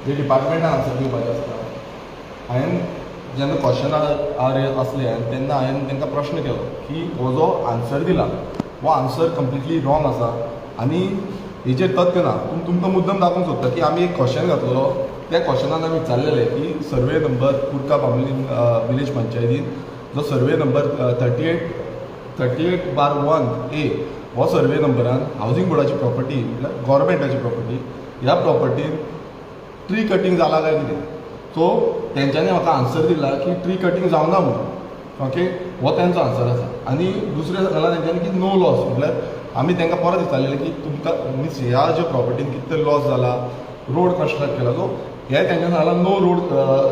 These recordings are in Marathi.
जे डिपार्टमेंटान आन्सर दिवपाचें आसता. हांवें जेन्ना क्वेश्चनार आसले तेन्ना हांवें तांकां प्रश्न केलो की हो जो आन्सर दिला हो आन्सर कंप्लिटली रॉंग आसा आनी हेजेर तथ्य ना. तुमकां मुद्दम दाखोवंक सोदता की आमी एक क्वेश्चन घातलेलो, त्या क्वेश्चनान आमी विचारलेलें की सर्वे नंबर कुर्का बांबोलीम विलेज पंचायतीन जो सर्वे नंबर 38/1A हो सर्वे नंबरान हावजींग बोर्डाची प्रॉपर्टी म्हटल्यार गव्हर्मेंटाची प्रॉपर्टी, ह्या प्रॉपर्टीन ट्री कटींग जाला काय कितें. सो तेंच्यांनी म्हाका आन्सर दिला की ट्री कटींग जावना म्हणून. ओके, हो तेंचो आन्सर आसा. आनी दुसरें सांगलां तेंच्यांनी की नो लॉस, म्हटल्यार आमी तांकां परत विचारलेलें की तुमकां मिन्स ह्या ज्या प्रॉपर्टीन कितें लॉस जाला, रोड कन्स्ट्रक्ट केला. सो हे तेंच्यांनी सांगलां no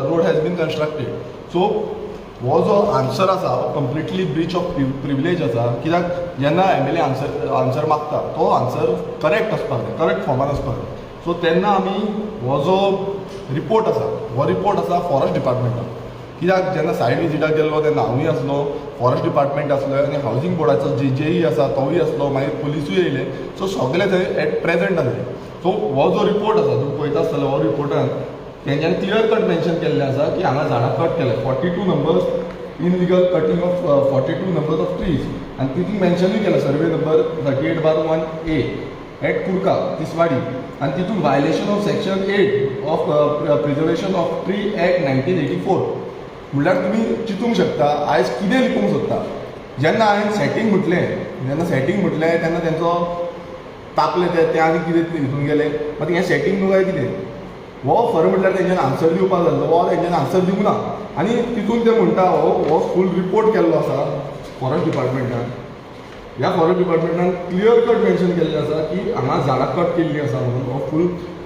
road has been constructed. So हो जो आन्सर आसा हो कंप्लिटली ब्रीच ऑफ प्रिविलेज आसा. कित्याक जेन्ना MLA आन्सर मागता तो आन्सर करेक्ट आसपाक जाय, करेक्ट फॉर्मान आसपाक जाय. सो तेन्ना आमी हो जो रिपोर्ट आसा हो रिपोर्ट आसा फॉरेस्ट डिपार्टमेंटान. कित्याक जेन्ना सायट विजिटाक गेल्लो तेन्ना हांवूय आसलो, फॉरेस्ट डिपार्टमेंट आसलो आनी हावजींग बोर्डाचो JE आसा तोवूय आसलो, मागीर पुलिसूय येयले. सो सगळे थंय एट प्रेझेंट आसले. सो हो जो रिपोर्ट आसा तुमी पळयता आसतलो हो रिपोर्टान तेंच्यांनी क्लियर कट मेन्शन केल्लें आसा की हांगा झाडां कट केल्या 42 numbers illegal cutting of 42 numbers of trees. आनी तितून मेन्शनूय केला survey number 38/1A at Curca Tiswadi. आनी तितून violation of section 8 of preservation of tree act 1984. म्हणल्यार तुमी चिंतूंक शकता आयज कितें लिपोवंक सोदता. जेन्ना हांवें सेटींग म्हटलें तेन्ना तेंचो तापले ते आनी कितें हितून गेले. मागीर हें सेटींग न्हू काय कितें. हो खरें म्हटल्यार तेंच्यांनी आन्सर दिवपाक जाय हो तेंच्यांनी आन्सर दिवंक ना. आनी तितून ते म्हणटा हो फूल रिपोर्ट केल्लो आसा फॉरेस्ट डिपार्टमेंटान. ह्या फॉरेस्ट डिपार्टमेंटान क्लियर कट मेन्शन केल्लें आसा की हांगा झाडां कट केल्लीं आसा म्हणून. हो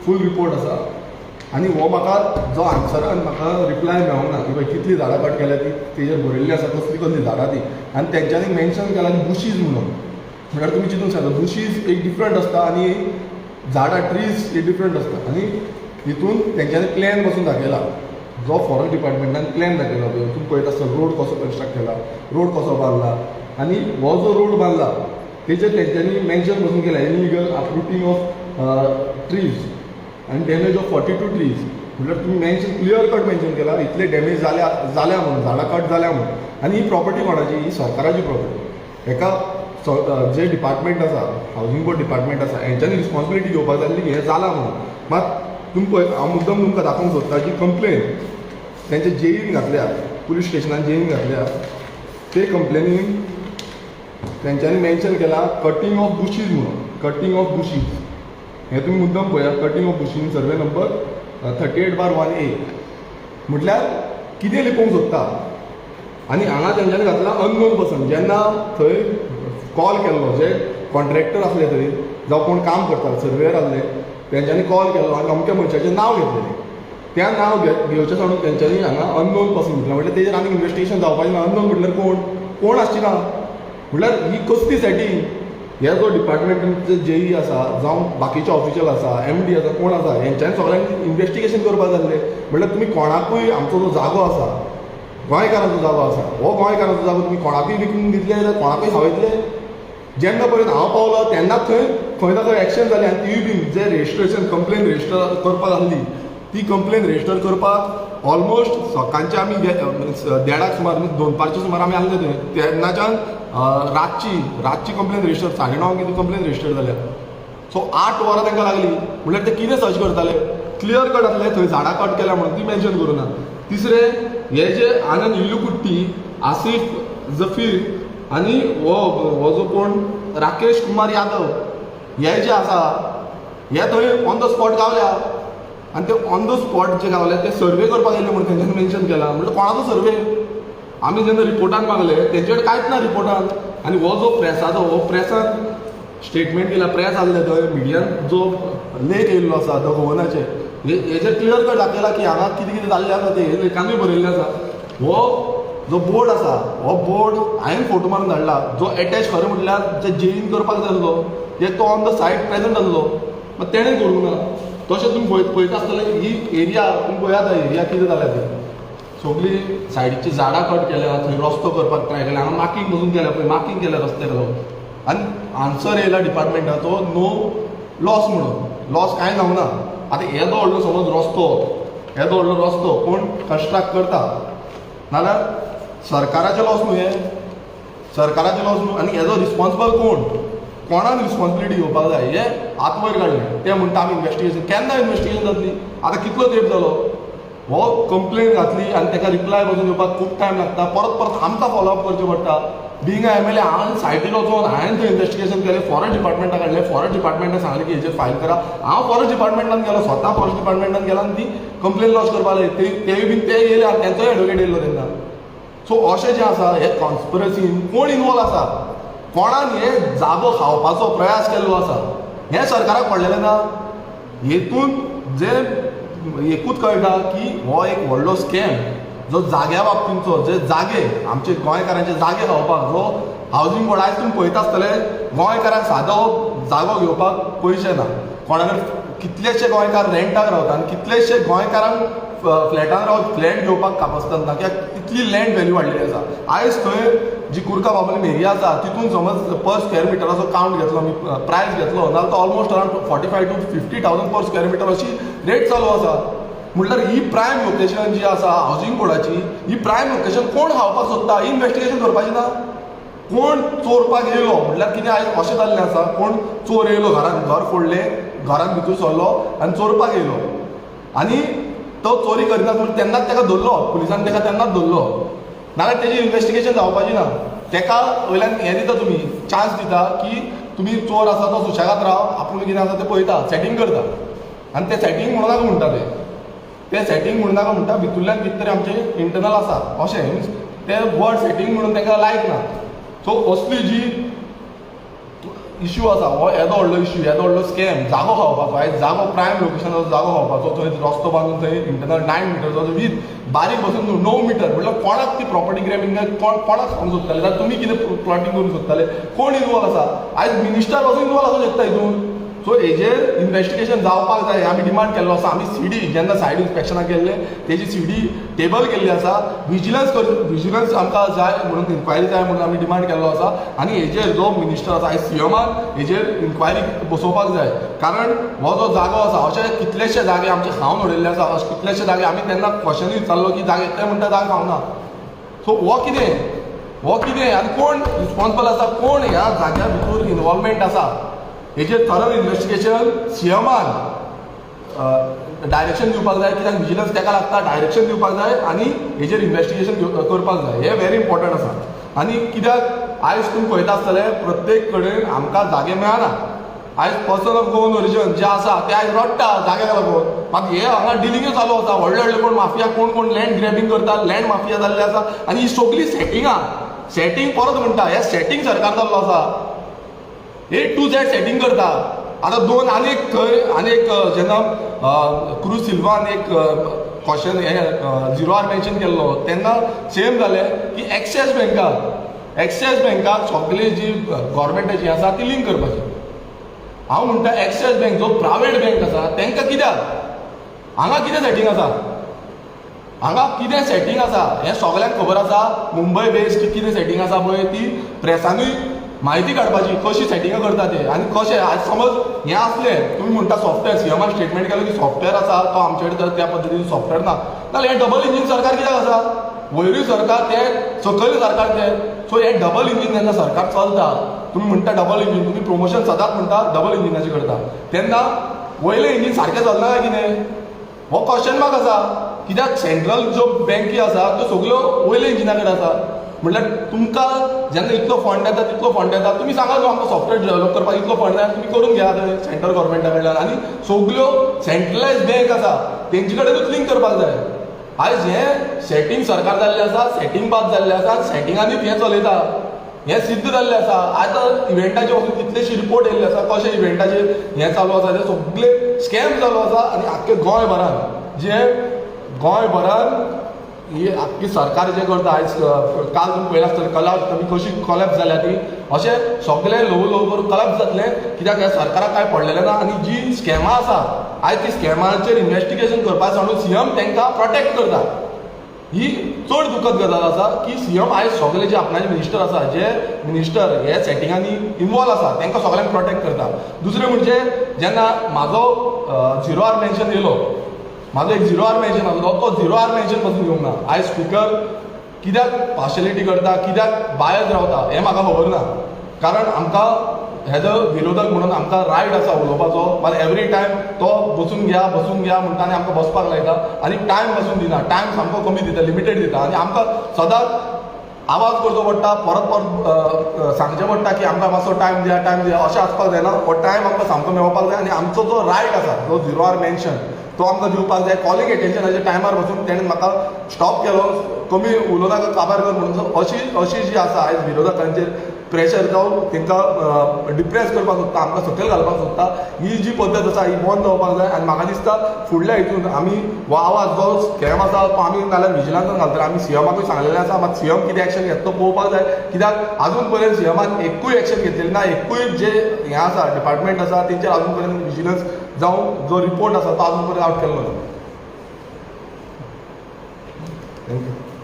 फूल रिपोर्ट आसा. आनी हो म्हाका जो आन्सरान म्हाका रिप्लाय मेळोंक ना की बाय कितलीं झाडां कट केल्या ती तेजेर बरयल्ली आसा कसलीं झाडां ती. आनी तेंच्यांनी मेन्शन केलां की बुशीज म्हणून. म्हळ्यार तुमी चिंतूंक शकता बुशीज एक डिफरंट आसता आनी झाडां ट्रीज एक डिफरंट आसता. आनी हितून तेंच्यांनी प्लॅन पासून दाखयला जो फॉरेस्ट डिपार्टमेंटान प्लॅन दाखयला पळय तुमी पळयता आसता रोड कसो कन्स्ट्रक्ट केला, रोड कसो बांदला. आनी हो जो रोड बांदला तेजेर तेंच्यांनी मेन्शन पासून केला इनलिगल अपरूटींग ऑफ ट्रीज आनी डॅमेज ऑफ 42 ट्रीज. म्हटल्यार तुमी मेन्शन क्लियर कट मेन्शन केला इतले डॅमेज जाल्या म्हणून, झाडां कट जाल्या म्हणून. आनी ही प्रॉपर्टी कोणाची, ही सरकाराची प्रॉपर्टी. हेका जे डिपार्टमेंट आसा हावजींग बोर्ड डिपार्टमेंट आसा हेंच्यांनी रिस्पॉन्सिबिलिटी घेवपाक जाय की हें जालां म्हणून. मात तुमी पळय हांव मुद्दम तुमकां दाखोवंक सोदता की कंप्लेन तेंचे JEन घातल्या, पुलीस स्टेशनान JEन घातल्या. ते कंप्लेनीन तेंच्यांनी मेन्शन केला कटींग ऑफ बुशीज म्हणून, कटींग ऑफ बुशीज. हें तुमी मुद्दम पळया cutting of bushes survey number 38/1A. म्हटल्यार कितें लिपोवंक सोदता. आनी हांगा तेंच्यांनी घातला अननोन पर्सन. जेन्ना थंय कॉल केल्लो जे कॉन्ट्रॅक्टर आसले थंय जावं कोण काम करता सर्वेयर आसले तेंच्यांनी कॉल केल्लो आनी अमक्या मनशाचें नांव घेतलेलें. त्या नांव घेवचें सोडून तेंच्यांनी हांगा अननोन पर्सन म्हटलें. म्हटल्यार तेजेर आनी इन्वेस्टिगेशन जावपाचें ना. अननोन म्हटल्यार कोण आसची ना. म्हटल्यार ही कसली सेटींग. हे जो डिपार्टमेंटाचे JE आसा जावं बाकीचे ऑफिशियल आसा MD आसा कोण आसा हेंच्यांनी सगळ्यांनी इन्वेस्टिगेशन करपाक जाल्लें. म्हटल्यार तुमी कोणाकूय आमचो जो जागो आसा गोंयकारांचो जागो आसा हो गोंयकारांचो जागो तुमी कोणाकूय विकून दितले जाल्यार कोणाकूय हावयतले. जेन्ना पर्यंत हांव पावलो तेन्ना खंय ना खंय एक्शन जाली. आनी तीय बीन जे रजिस्ट्रेशन कंप्लेन रजिस्टर करपाक आहली ती कंप्लेन रजिस्टर करपाक ऑलमोस्ट सकाळचे आमी 1:30 सुमार 2:00 सुमार आमी आहले थंय. तेन्नाच्यान रातची कंप्लेन रजिस्टर 9:30 कितें कंप्लेन रजिस्टर जाल्या. सो 8 वरां तांकां लागली. म्हटल्यार ते कितें सर्च करताले. क्लियर कट आसलें थंय झाडां कट केल्या म्हणून ती मेन्शन करूं ना. तिसरें हे जे आनंद इल्लुकुट्टी, आसिफ जफीर आनी हो जो कोण राकेश कुमार यादव हे जे आसा हे थंय ऑन द स्पॉट गावल्या. आनी ते ऑन द स्पॉट जे गावले ते सर्वे करपाक येयले म्हणून तेंच्यांनी मेन्शन केला. म्हणजे कोणाचो सर्वे. आमी जेन्ना रिपोर्टान मागले तेंचे कडेन कांयच ना रिपोर्टान. आनी हो जो प्रेसाचो हो प्रेसान स्टेटमेंट केला, प्रेस आसले थंय मिडियान जो लेख येयल्लो आसा द गोवनाचे हेजेर क्लियर कट दाखयला की हांगा कितें कितें जाल्लें आसा ते लेखानूय बरयल्लें आसा. हो जो बोर्ड आसा हो बोर्ड हांवें फोटो मारून धाडला जो एटॅच खरें म्हटल्यार जे JEन करपाक जाय आसलो जे तो ऑन द सायट प्रेझेंट आसलो मात तेणें करूंक ना. तशें तुमी पळयता आसतलें ही एरिया तुमी पळयात एरिया कितें जाल्या ती सगळी सायडीची झाडां कट केल्या, थंय रस्तो करपाक ट्राय केला, हांगा मार्कींग पसून केल्या पळय मार्कींग केल्या रस्त्याक लागून. आनी आन्सर येयला डिपार्टमेंटाचो नो लॉस म्हणून. लॉस कांय जावना. आतां येदो व्हडलो समज येदो व्हडलो रस्तो कोण कंस्ट्रक्ट करता नाल्यार सरकाराचें लॉस न्हू हें, सरकाराचें लॉस न्हू. आनी हेजो रिस्पॉन्सिबल कोणान रिस्पॉन्सिबिलिटी घेवपाक जाय हें आत वयर काडलें. ते म्हणटा आमी इन्वेस्टिगेशन, केन्ना इन्वेस्टिगेशन जातली? आतां कितलो तेंप जालो? हो कंप्लेन घातली आनी ताका रिप्लाय बसून येवपाक खूब टायम लागता. परत परत आमकां फॉलोअप करचें पडटा. बिंग अ MLA हांवें सायटीर वचून हांवें थंय इन्वेस्टिगेशन केलें, फॉरेस्ट डिपार्टमेंटाक हाडलें, फॉरेस्ट डिपार्टमेंटान सांगलें की हेचेर फायल करा. हांव फॉरेस्ट डिपार्टमेंटान गेलो, स्वता फॉरेस्ट डिपार्टमेंटान गेलो आनी ती कंप्लेन लॉज करपाक लागली. तेय बीन ते येयले आनी तेंचोय एडवोकेट येयल्लो तेन्ना. सो अशें जें आसा हे कॉन्स्पिरसीन कोण इनवॉल्व आसा, कोणान हे जागो खावपाचो प्रयास केल्लो आसा हें सरकाराक पडलेलें ना. हेतून जे एकूच कळटा की हो एक व्हडलो स्कॅम जो जाग्या बाबतींचो, जे जागे आमचे गोंयकारांचे जागे खावपाक, जो हावजींग बोर्ड आयज तुमी पळयता आसतले गोंयकारांक सादो जागो घेवपाक पयशे ना. कोणाकडे कितलेशे गोंयकार रेंटाक रावता आनी कितलेशे गोंयकारांक फ्लॅटान फ्लॅट घेवपाक कापासतना, कित्याक इतली लँड व्हॅल्यू वाडलेली आसा. आयज थंय जी कुर्का बाबलीम एरिया आसा तितून समज पर स्क्वेअर मिटराचो कावंट घेतलो आमी, प्रायस घेतलो जाल्यार तो almost around 45,000 to 50,000 per square metre अशी रेट चालू आसा. म्हटल्यार ही प्रायम लोकेशन जी आसा हावजींग बोर्डाची, ही प्रायम लोकेशन कोण खावपाक सोदता ही इन्वेस्टिगेशन करपाची ना. कोण चोरपाक येयलो म्हटल्यार कितें आयज अशें जाल्लें आसा, कोण चोर येयलो घरान, घर फोडलें, घरान भितर सरलो आनी चोरपाक येयलो आनी तो चोरी करिना तेन्नाच ताका धरलो, पुलिसान ताका तेन्नाच धरलो. नाल्यार तेजी इन्वेस्टिगेशन जावपाची ना. ताका वयल्यान हें दिता तुमी, चान्स दिता की तुमी चोर आसा तो सुशेगाद राव, आपूण कितें आसा तें पळयता, सेटींग करता. आनी तें सेटींग म्हणून नाका म्हणटा ते सेटींग म्हणून नाका म्हणटा, भितरल्यान भितर आमचें इंटरनल आसा अशें, मिन्स ते वर्ड सेटींग म्हणून तांकां लायक ना. सो असली जी इश्यू आसा हो येदो व्हडलो इश्यू, येदो व्हडलो स्कॅम, जागो खावपाचो. आयज जागो प्रायम लोकेशनाचो जागो खावपाचो, थंय रस्तो बांदून थंय इंटरनल 9 मिटरचो विथ बारीक बसून 9 मिटर म्हटल्यार कोणाक ती प्रॉपर्टी ग्रॅबिंग कोणाक सांगूंक सोदताले, जाल्यार तुमी कितें प्लॉटिंग करूंक सोदताले, कोण इनवॉल्व आसा? आयज मिनिस्टर वचून इनवॉल्व आसूंक शकता हितून. सो हेजेर इन्वेस्टिगेशन जावपाक जाय आमी डिमांड केल्लो आसा. आमी CD जेन्ना सायड इन्स्पेक्शनाक गेल्ले तेजी CD टेबल केल्ली आसा. विजिलन्स आमकां जाय म्हणून इन्क्वायरी जाय म्हणून आमी डिमांड केल्लो आसा. आनी हेजेर जो मिनिस्टर आसा आयज CMान हेजेर इन्क्वायरी बसोवपाक जाय. कारण हो जो जागो आसा अशे कितलेशे जागे आमचे खावन उडयल्ले आसा, अशे कितलेशे जागे आमी तेन्ना क्वेश्चन विचारलो की जागे ते म्हणटा जागे खावना. सो हो कितें आनी कोण रिस्पॉन्सिबल आसा, कोण ह्या जाग्या भितर इनवॉल्वमेंट आसा हेजेर थरव इन्वेस्टिगेशन CMान डायरेक्शन दिवपाक जाय. कित्याक विजिलन्स ताका लागता, डायरेक्शन दिवपाक जाय आनी हेजेर इन्वेस्टिगेशन करपाक जाय. हें व्हेरी इम्पॉर्टंट आसा. आनी कित्याक आयज तुमी पळयता आसतले प्रत्येक कडेन आमकां जागे मेळना. आयज पर्सन ऑफ गोवन ओरिजिन जे आसा ते आयज रडटा जाग्याक लागून. मात हे हांगा डिलिंगूय चालू आसा, व्हडले व्हडले कोण माफिया कोण लँड ग्रॅबिंग करता, लँड माफिया जाल्ले आसा. आनी ही सगळी सेटिंग परत म्हणटा, हे सेटिंग सरकार जाल्लो आसा. A to Z सेटिंग करता. आतां दोन आनीक जेन्ना क्रूज सिल्वान एक क्वेश्चन झिरो आर मेन्शन केल्लो तेन्ना सेम जालें की एक्सिस बँकाक सगळी जी गव्हर्मेंटाची आसा ती लिंक करपाची. हांव म्हणटा एक्सिस बँक जो प्रायवेट बँक आसा तांकां कित्याक हांगा कितें सेटिंग आसा, हें सगळ्यांक खबर आसा. मुंबय बेस्ड कितें सेटिंग आसा पळय ती प्रेसानूय म्हायती काडपाची, कशी सेटिंगां करता ते आनी कशें. आज समज हें आसलें तुमी म्हणटा सॉफ्टवेअर, CMान स्टेटमेंट केलो की सॉफ्टवेअर आसा तो आमचे कडेन त्या पद्दतीन सॉफ्टवेअर ना, नाल्यार हें डबल इंजीन सरकार कित्याक आसा? वयरूय सरकार तें, सकयल सरकार तें. सो हें डबल इंजीन जेन्ना सरकार चलता, तुमी म्हणटा डबल इंजीन, तुमी प्रमोशन सदांच म्हणटा डबल इंजिनाचें करता, तेन्ना वयलें इंजीन सारकें चलना काय कितें? हो क्वेश्चन मार्क आसा. कित्याक सेंट्रल ज्यो बँकी आसा त्यो सगळ्यो वयल्या इंजिना कडेन आसा. म्हटल्यार तुमकां जेन्ना इतलो फंड येता तुमी सांगा न्हू आमकां सॉफ्टवेअर डेवलप करपाक इतलो फंड जाय, तुमी करून घ्या थंय सेंट्रल गव्हर्मेंटा कडल्यान. आनी सगळ्यो सेंट्रलायज बँक आसा तेंचे कडेनूच लिंक करपाक जाय. आयज हें सेटिंग सरकार जाल्लें आसा, सेटिंग पास जाल्लें आसा, सेटिंगांनीच हें चलयता, हें सिद्ध जाल्लें आसा. आतां इव्हेंटाचे वचून कितलेशे रिपोर्ट येयल्ले आसा कशें इव्हेंटाचेर हें चालू आसा, ते सगळे स्कॅम चालू आसा. आनी आख्खे गोंयभरान ही आख्खी सरकार जें करता, आयज काल तुमी पळयलां आसतलें कशी कोलॅप्स जाल्या ती, अशें सगळें ल्हव करून कोलॅप्स जातलें. कित्याक ह्या सरकाराक कांय पडलेलें ना. आनी जी स्कॅमां आसा आयज ती स्कॅमाचेर इन्वेस्टिगेशन करपाक सांगून CM तांकां प्रोटेक्ट करता. ही चड दुखद गजाल आसा की सीएम आयज सगळे जे आपणाचे मिनिस्टर आसा जे मिनिस्टर हे सेटिंगांनी इन्वॉल्व आसा तांकां सगळ्यांक प्रोटेक्ट करता. दुसरें म्हणजे जेन्ना म्हाजो 0 आर मेन्शन येयलो, म्हाजो एक 0 आर मेन्शन आसलो, तो 0 आर मेन्शन पासून येवंक ना. आयज स्पिकर कित्याक पार्शलिटी करता, कित्याक बायज रावता हें म्हाका खबर ना. कारण आमकां हेजो विरोधक म्हणून आमकां रायट आसा उलोवपाचो, मागीर एवरी टायम तो बसून घ्या म्हणटा आनी आमकां बसपाक लायता आनी टायम पासून दिना, टायम सामको कमी दिता, लिमिटेड दिता आनी आमकां सदांच आवाज करचो पडटा, परत सांगचें पडटा की आमकां मातसो टायम दिया अशें आसपाक जायना. हो टायम आमकां सामको मेळपाक जाय आनी आमचो जो रायट आसा जो 0 आर मेन्शन तो आमकां दिवपाक जाय. कॉलिंग एटेन्शनाच्या टायमार पासून तेणें म्हाका स्टॉप केलो, कमी उलोवनाका काबार कर म्हणून. अशी जी आसा आयज विरोधकांचेर प्रेशर जावन तांकां डिप्रेस करपाक सोदता, आमकां सकयल घालपाक सोदता, ही जी पद्दत आसा ही बंद जावपाक जाय. आनी म्हाका दिसता फुडल्या हितून आमी हो आवाज जो स्कॅम आसा तो आमी नाल्यार विजिलन्सान घालतले. आमी सीएमाकूय सांगलेलें आसा, मात सीएम कितें एक्शन घेता तो पळोवपाक जाय. कित्याक आजून पर्यंत सीएमान एकूय एक्शन घेतलेली ना, एकूय जे हें आसा डिपार्टमेंट आसा तेंचेर आजून पर्यंत विजिलन्स जावं जो रिपोर्ट आसा तो आजून पर्यंत आउट केल्लो ना. थँक्यू.